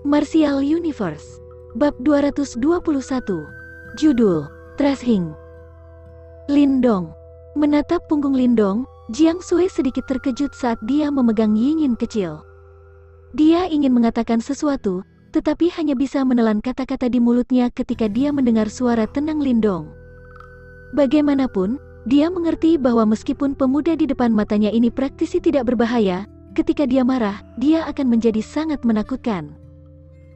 Martial Universe. Bab 221. Judul, Trashing. Lindong. Menatap punggung Lindong, Jiang Sui sedikit terkejut saat dia memegang Yingyin kecil. Dia ingin mengatakan sesuatu, tetapi hanya bisa menelan kata-kata di mulutnya ketika dia mendengar suara tenang Lindong. Bagaimanapun, dia mengerti bahwa meskipun pemuda di depan matanya ini praktisi tidak berbahaya, ketika dia marah, dia akan menjadi sangat menakutkan.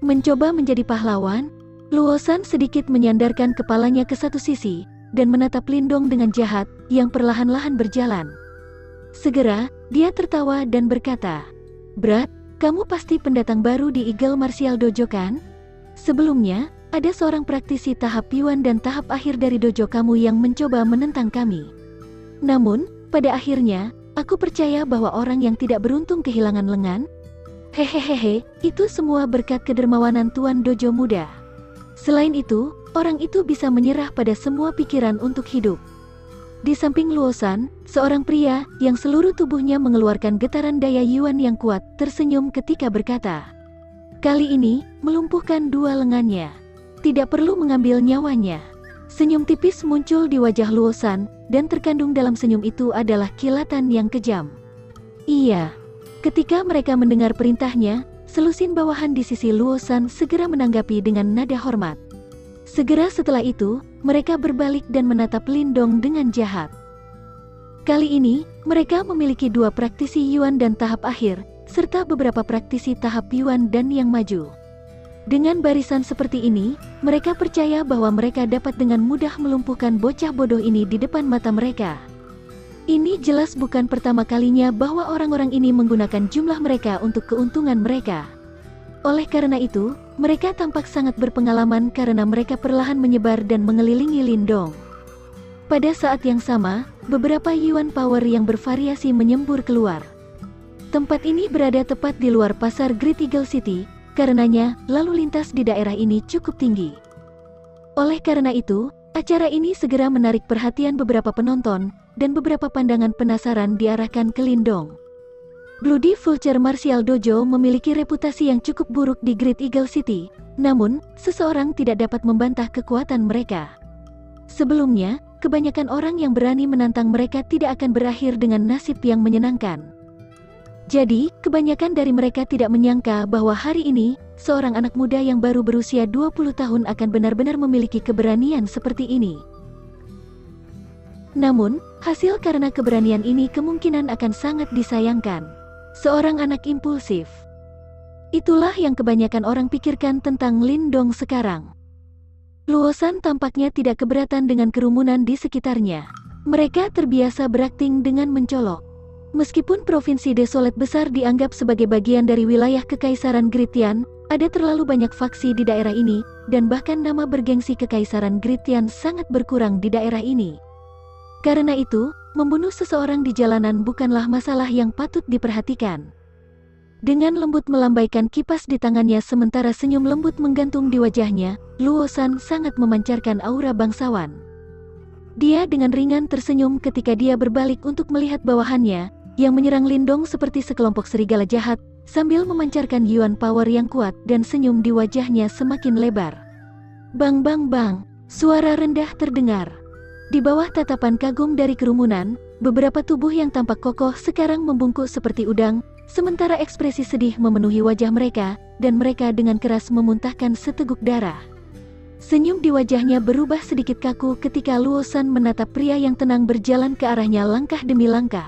Mencoba menjadi pahlawan, Luo San sedikit menyandarkan kepalanya ke satu sisi, dan menatap Lindong dengan jahat, yang perlahan-lahan berjalan. Segera, dia tertawa dan berkata, "Brat, kamu pasti pendatang baru di Eagle Martial Dojo kan? Sebelumnya, ada seorang praktisi tahap Yuan dan tahap akhir dari dojo kamu yang mencoba menentang kami. Namun, pada akhirnya, aku percaya bahwa orang yang tidak beruntung kehilangan lengan. Hehehehe, itu semua berkat kedermawanan Tuan Dojo muda. Selain itu, orang itu bisa menyerah pada semua pikiran untuk hidup." Di samping Luo San, seorang pria yang seluruh tubuhnya mengeluarkan getaran daya Yuan yang kuat, tersenyum ketika berkata, "Kali ini, melumpuhkan dua lengannya. Tidak perlu mengambil nyawanya." Senyum tipis muncul di wajah Luo San, dan terkandung dalam senyum itu adalah kilatan yang kejam. Iya. Ketika mereka mendengar perintahnya, selusin bawahan di sisi Luo San segera menanggapi dengan nada hormat. Segera setelah itu, mereka berbalik dan menatap Lindong dengan jahat. Kali ini, mereka memiliki dua praktisi Yuan dan tahap akhir, serta beberapa praktisi tahap Yuan dan yang maju. Dengan barisan seperti ini, mereka percaya bahwa mereka dapat dengan mudah melumpuhkan bocah bodoh ini di depan mata mereka. Ini jelas bukan pertama kalinya bahwa orang-orang ini menggunakan jumlah mereka untuk keuntungan mereka. Oleh karena itu, mereka tampak sangat berpengalaman karena mereka perlahan menyebar dan mengelilingi Lindong. Pada saat yang sama, beberapa Yuan power yang bervariasi menyembur keluar. Tempat ini berada tepat di luar pasar Great Eagle City, karenanya lalu lintas di daerah ini cukup tinggi. Oleh karena itu, acara ini segera menarik perhatian beberapa penonton, dan beberapa pandangan penasaran diarahkan ke Lindong. Bloody Vulture Martial Dojo memiliki reputasi yang cukup buruk di Great Eagle City, namun, seseorang tidak dapat membantah kekuatan mereka. Sebelumnya, kebanyakan orang yang berani menantang mereka tidak akan berakhir dengan nasib yang menyenangkan. Jadi, kebanyakan dari mereka tidak menyangka bahwa hari ini, seorang anak muda yang baru berusia 20 tahun akan benar-benar memiliki keberanian seperti ini. Namun, hasil karena keberanian ini kemungkinan akan sangat disayangkan. Seorang anak impulsif. Itulah yang kebanyakan orang pikirkan tentang Lindong sekarang. Luo San tampaknya tidak keberatan dengan kerumunan di sekitarnya. Mereka terbiasa berakting dengan mencolok. Meskipun Provinsi Desolate besar dianggap sebagai bagian dari wilayah Kekaisaran Gritian, ada terlalu banyak faksi di daerah ini, dan bahkan nama bergengsi Kekaisaran Gritian sangat berkurang di daerah ini. Karena itu, membunuh seseorang di jalanan bukanlah masalah yang patut diperhatikan. Dengan lembut melambaikan kipas di tangannya sementara senyum lembut menggantung di wajahnya, Luo San sangat memancarkan aura bangsawan. Dia dengan ringan tersenyum ketika dia berbalik untuk melihat bawahannya, yang menyerang Lindong seperti sekelompok serigala jahat, sambil memancarkan Yuan power yang kuat dan senyum di wajahnya semakin lebar. Bang bang bang, suara rendah terdengar. Di bawah tatapan kagum dari kerumunan, beberapa tubuh yang tampak kokoh sekarang membungkuk seperti udang, sementara ekspresi sedih memenuhi wajah mereka, dan mereka dengan keras memuntahkan seteguk darah. Senyum di wajahnya berubah sedikit kaku ketika Luo San menatap pria yang tenang berjalan ke arahnya langkah demi langkah.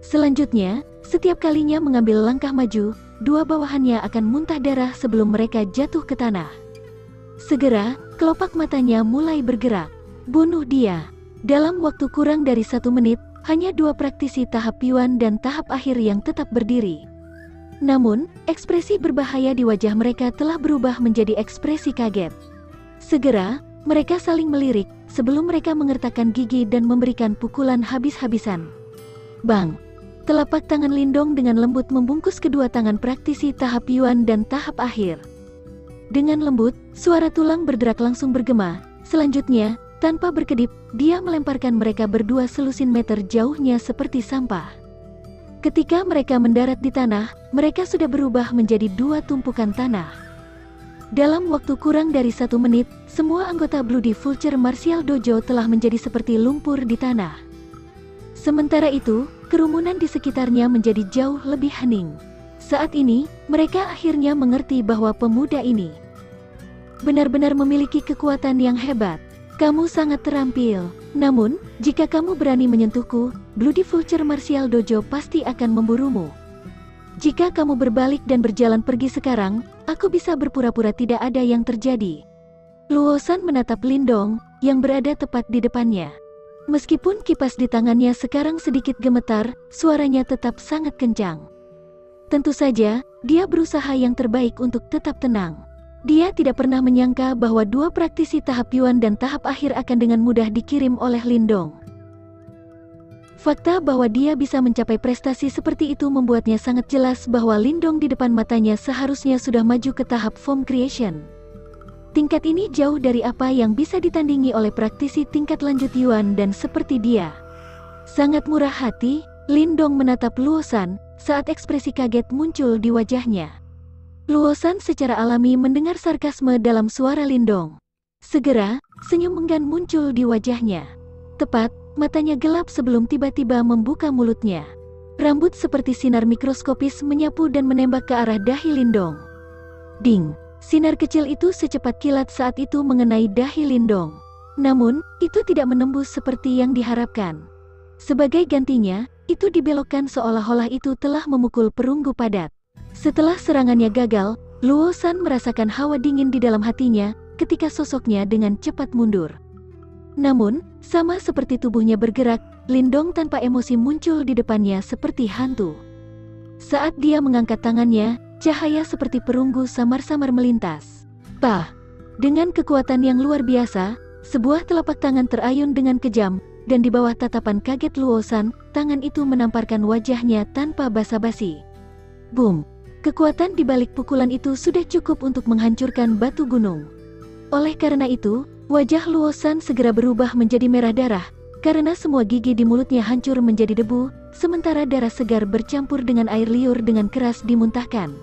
Selanjutnya, setiap kalinya mengambil langkah maju, dua bawahannya akan muntah darah sebelum mereka jatuh ke tanah. Segera, kelopak matanya mulai bergerak. Bunuh dia. Dalam waktu kurang dari 1 menit, hanya dua praktisi tahap Yuan dan tahap akhir yang tetap berdiri. Namun, ekspresi berbahaya di wajah mereka telah berubah menjadi ekspresi kaget. Segera, mereka saling melirik, sebelum mereka mengertakkan gigi dan memberikan pukulan habis-habisan. Bang! Telapak tangan Lindong dengan lembut membungkus kedua tangan praktisi tahap Yuan dan tahap akhir. Dengan lembut, suara tulang berderak langsung bergema. Selanjutnya, tanpa berkedip, dia melemparkan mereka berdua selusin meter jauhnya seperti sampah. Ketika mereka mendarat di tanah, mereka sudah berubah menjadi dua tumpukan tanah. Dalam waktu kurang dari 1 menit, semua anggota Bloody Vulture Martial Dojo telah menjadi seperti lumpur di tanah. Sementara itu, kerumunan di sekitarnya menjadi jauh lebih hening. Saat ini, mereka akhirnya mengerti bahwa pemuda ini benar-benar memiliki kekuatan yang hebat. Kamu sangat terampil. Namun, jika kamu berani menyentuhku, Bloody Vulture Martial Dojo pasti akan memburumu. Jika kamu berbalik dan berjalan pergi sekarang, aku bisa berpura-pura tidak ada yang terjadi. Luo San menatap Lindong, yang berada tepat di depannya. Meskipun kipas di tangannya sekarang sedikit gemetar, suaranya tetap sangat kencang. Tentu saja, dia berusaha yang terbaik untuk tetap tenang. Dia tidak pernah menyangka bahwa dua praktisi tahap Yuan dan tahap akhir akan dengan mudah dikirim oleh Lindong. Fakta bahwa dia bisa mencapai prestasi seperti itu membuatnya sangat jelas bahwa Lindong di depan matanya seharusnya sudah maju ke tahap form creation. Tingkat ini jauh dari apa yang bisa ditandingi oleh praktisi tingkat lanjut Yuan dan seperti dia. Sangat murah hati, Lindong menatap Luo San saat ekspresi kaget muncul di wajahnya. Luo San secara alami mendengar sarkasme dalam suara Lindong. Segera, senyum enggan muncul di wajahnya. Tepat, matanya gelap sebelum tiba-tiba membuka mulutnya. Rambut seperti sinar mikroskopis menyapu dan menembak ke arah dahi Lindong. Ding! Sinar kecil itu secepat kilat saat itu mengenai dahi Lindong. Namun, itu tidak menembus seperti yang diharapkan. Sebagai gantinya, itu dibelokkan seolah-olah itu telah memukul perunggu padat. Setelah serangannya gagal, Luo San merasakan hawa dingin di dalam hatinya ketika sosoknya dengan cepat mundur. Namun, sama seperti tubuhnya bergerak, Lindong tanpa emosi muncul di depannya seperti hantu. Saat dia mengangkat tangannya, cahaya seperti perunggu samar-samar melintas. Pah! Dengan kekuatan yang luar biasa, sebuah telapak tangan terayun dengan kejam, dan di bawah tatapan kaget Luo San, tangan itu menamparkan wajahnya tanpa basa-basi. Boom! Kekuatan di balik pukulan itu sudah cukup untuk menghancurkan batu gunung. Oleh karena itu, wajah Luo San segera berubah menjadi merah darah, karena semua gigi di mulutnya hancur menjadi debu, sementara darah segar bercampur dengan air liur dengan keras dimuntahkan.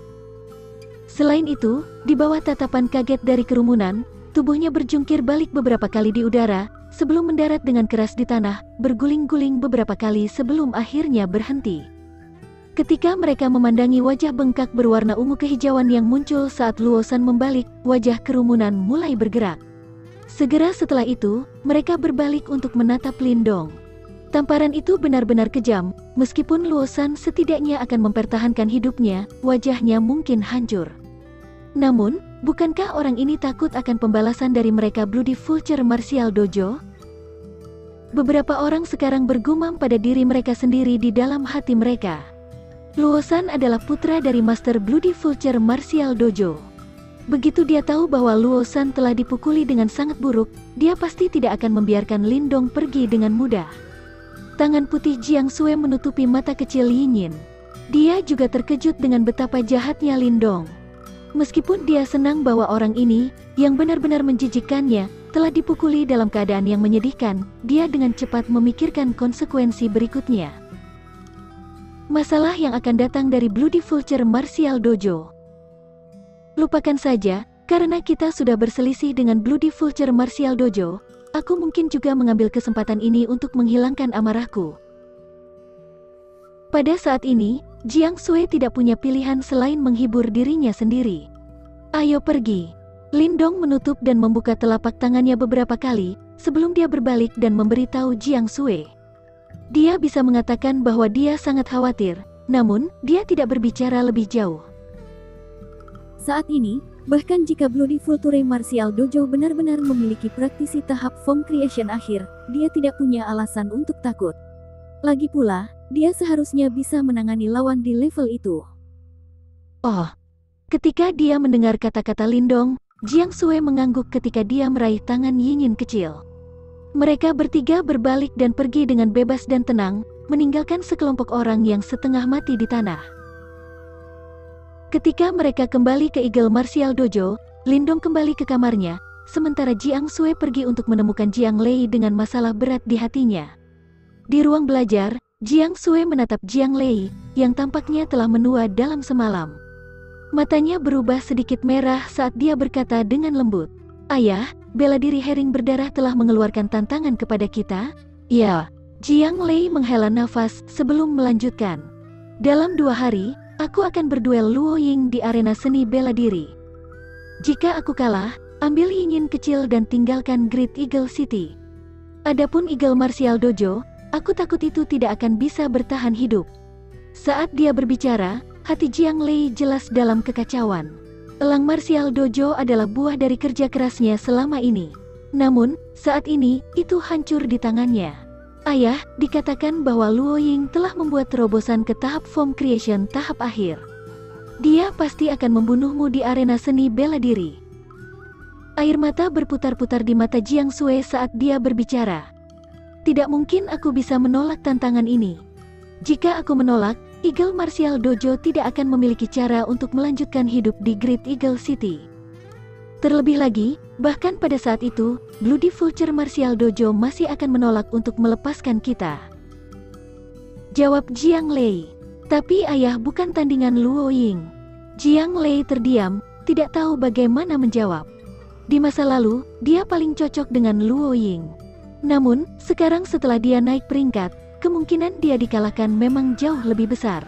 Selain itu, di bawah tatapan kaget dari kerumunan, tubuhnya berjungkir balik beberapa kali di udara, sebelum mendarat dengan keras di tanah, berguling-guling beberapa kali sebelum akhirnya berhenti. Ketika mereka memandangi wajah bengkak berwarna ungu kehijauan yang muncul saat Luo San membalik, wajah kerumunan mulai bergerak. Segera setelah itu, mereka berbalik untuk menatap Lindong. Tamparan itu benar-benar kejam, meskipun Luo San setidaknya akan mempertahankan hidupnya, wajahnya mungkin hancur. Namun, bukankah orang ini takut akan pembalasan dari mereka Bloody Vulture Martial Dojo? Beberapa orang sekarang bergumam pada diri mereka sendiri di dalam hati mereka. Luo San adalah putra dari Master Bloody Vulture Martial Dojo. Begitu dia tahu bahwa Luo San telah dipukuli dengan sangat buruk, dia pasti tidak akan membiarkan Lindong pergi dengan mudah. Tangan putih Jiang Sui menutupi mata kecil Yinyin. Dia juga terkejut dengan betapa jahatnya Lindong. Meskipun dia senang bahwa orang ini, yang benar-benar menjijikkannya, telah dipukuli dalam keadaan yang menyedihkan, dia dengan cepat memikirkan konsekuensi berikutnya. Masalah yang akan datang dari Bloody Vulture Martial Dojo. Lupakan saja, karena kita sudah berselisih dengan Bloody Vulture Martial Dojo, aku mungkin juga mengambil kesempatan ini untuk menghilangkan amarahku. Pada saat ini, Jiang Sui tidak punya pilihan selain menghibur dirinya sendiri. Ayo pergi. Lindong menutup dan membuka telapak tangannya beberapa kali, sebelum dia berbalik dan memberitahu Jiang Sui. Dia bisa mengatakan bahwa dia sangat khawatir, namun dia tidak berbicara lebih jauh. Saat ini, bahkan jika Bloody Vulture Martial Dojo benar-benar memiliki praktisi tahap form creation akhir, dia tidak punya alasan untuk takut. Lagi pula, dia seharusnya bisa menangani lawan di level itu. Oh, ketika dia mendengar kata-kata Lindong, Jiang Sui mengangguk ketika dia meraih tangan Yinyin kecil. Mereka bertiga berbalik dan pergi dengan bebas dan tenang, meninggalkan sekelompok orang yang setengah mati di tanah. Ketika mereka kembali ke Eagle Martial Dojo, Lindong kembali ke kamarnya, sementara Jiang Sui pergi untuk menemukan Jiang Lei dengan masalah berat di hatinya. Di ruang belajar, Jiang Sui menatap Jiang Lei, yang tampaknya telah menua dalam semalam. Matanya berubah sedikit merah saat dia berkata dengan lembut, "Ayah, bela diri Hering berdarah telah mengeluarkan tantangan kepada kita?" "Ya." Jiang Lei menghela nafas sebelum melanjutkan. "Dalam 2 hari, aku akan berduel Luo Ying di arena seni bela diri. Jika aku kalah, ambil Yingyin kecil dan tinggalkan Great Eagle City. Adapun Eagle Martial Dojo, aku takut itu tidak akan bisa bertahan hidup." Saat dia berbicara, hati Jiang Lei jelas dalam kekacauan. Elang Martial Dojo adalah buah dari kerja kerasnya selama ini. Namun, saat ini, itu hancur di tangannya. "Ayah, dikatakan bahwa Luo Ying telah membuat terobosan ke tahap Form Creation tahap akhir. Dia pasti akan membunuhmu di arena seni bela diri." Air mata berputar-putar di mata Jiang Sui saat dia berbicara. "Tidak mungkin aku bisa menolak tantangan ini. Jika aku menolak, Eagle Martial Dojo tidak akan memiliki cara untuk melanjutkan hidup di Great Eagle City. Terlebih lagi, bahkan pada saat itu, Bloody Vulture Martial Dojo masih akan menolak untuk melepaskan kita." Jawab Jiang Lei. "Tapi ayah bukan tandingan Luo Ying." Jiang Lei terdiam, tidak tahu bagaimana menjawab. Di masa lalu, dia paling cocok dengan Luo Ying. Namun, sekarang setelah dia naik peringkat, kemungkinan dia dikalahkan memang jauh lebih besar.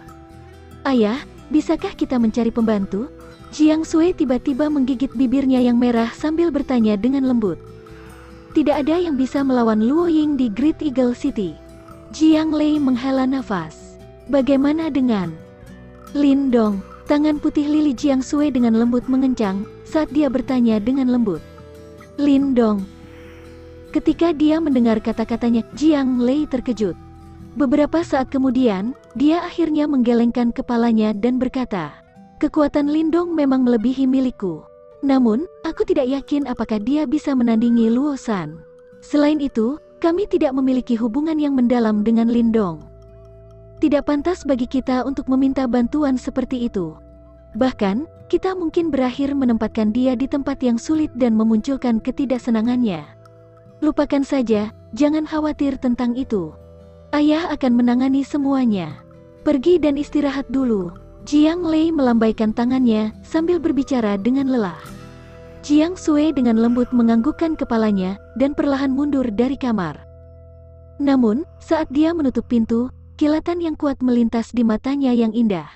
"Ayah, bisakah kita mencari pembantu?" Jiang Sui tiba-tiba menggigit bibirnya yang merah sambil bertanya dengan lembut. "Tidak ada yang bisa melawan Luo Ying di Great Eagle City." Jiang Lei menghela nafas. "Bagaimana dengan Lin Dong?" Tangan putih lili Jiang Sui dengan lembut mengencang saat dia bertanya dengan lembut. "Lin Dong." Ketika dia mendengar kata-katanya, Jiang Lei terkejut. Beberapa saat kemudian, dia akhirnya menggelengkan kepalanya dan berkata, "Kekuatan Lindong memang melebihi milikku. Namun, aku tidak yakin apakah dia bisa menandingi Luo San. Selain itu, kami tidak memiliki hubungan yang mendalam dengan Lindong. Tidak pantas bagi kita untuk meminta bantuan seperti itu. Bahkan, kita mungkin berakhir menempatkan dia di tempat yang sulit dan memunculkan ketidaksenangannya. Lupakan saja, jangan khawatir tentang itu. Ayah akan menangani semuanya. Pergi dan istirahat dulu." Jiang Lei melambaikan tangannya sambil berbicara dengan lelah. Jiang Sui dengan lembut menganggukkan kepalanya dan perlahan mundur dari kamar. Namun, saat dia menutup pintu, kilatan yang kuat melintas di matanya yang indah.